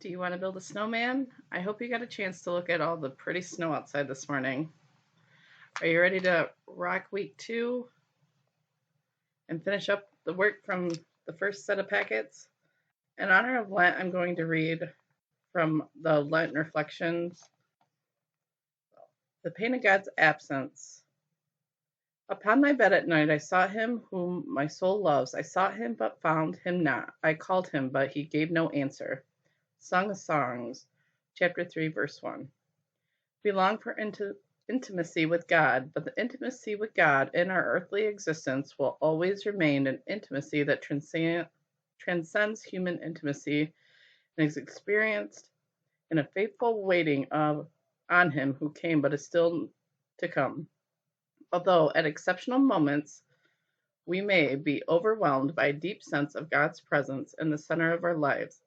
Do you want to build a snowman? I hope you got a chance to look at all the pretty snow outside this morning. Are you ready to rock week 2 and finish up the work from the first set of packets? In honor of Lent, I'm going to read from the Lenten Reflections, The Pain of God's Absence. Upon my bed at night I sought him whom my soul loves. I sought him but found him not. I called him, but he gave no answer. Song of Songs, chapter 3, verse 1. We long for intimacy with God, but the intimacy with God in our earthly existence will always remain an intimacy that transcends human intimacy and is experienced in a faithful waiting on him who came but is still to come. Although at exceptional moments we may be overwhelmed by a deep sense of God's presence in the center of our lives,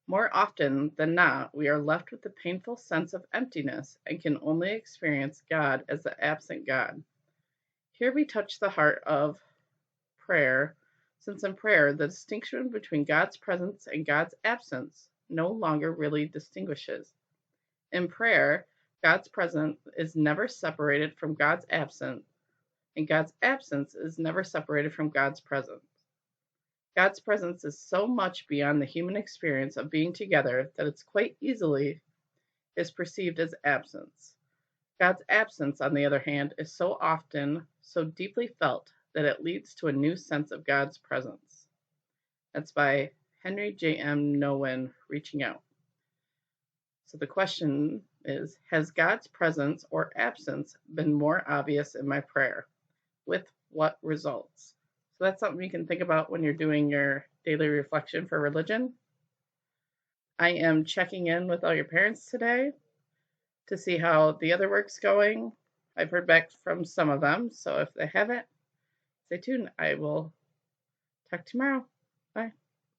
more often than not, we are left with the painful sense of emptiness and can only experience God as the absent God. Here we touch the heart of prayer, since in prayer, the distinction between God's presence and God's absence no longer really distinguishes. In prayer, God's presence is never separated from God's absence, and God's absence is never separated from God's presence. God's presence is so much beyond the human experience of being together that it's quite easily is perceived as absence. God's absence, on the other hand, is so often so deeply felt that it leads to a new sense of God's presence. That's by Henry J.M. Nouwen, Reaching Out. So the question is, has God's presence or absence been more obvious in my prayer? With what results? So that's something you can think about when you're doing your daily reflection for religion. I am checking in with all your parents today to see how the other work's going. I've heard back from some of them, so if they haven't, stay tuned. I will talk tomorrow. Bye.